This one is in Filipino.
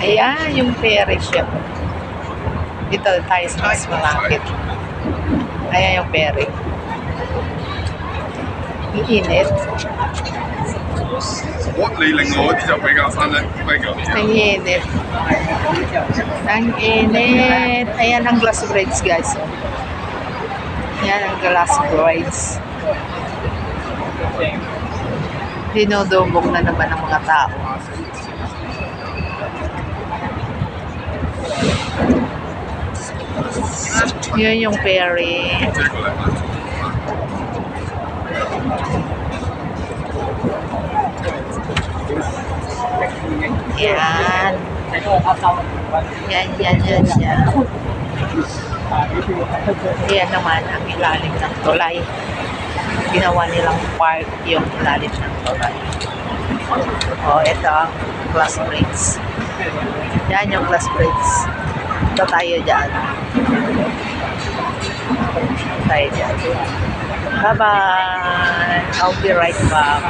Ayan, yung ferry ship. Dito tayo sa mas malapit. Ayan yung ferry. Init. 你令我嗰啲就比較生得比較 Ang init. Ang init. Ayan ang glass bridge, guys. Ayan ang glass bridge. Dinodobog na naman ang mga tao. Yun yung ferry. 即係個禮拜。 Yan. Yan siya. Yan naman ang ilalim ng tulay. Ginawa nilang park yung ilalim ng tulay. O, ito ang glass bridge. Yan yung glass bridge. Ito tayo dyan. Tayo dyan. Bye-bye. I'll be right back.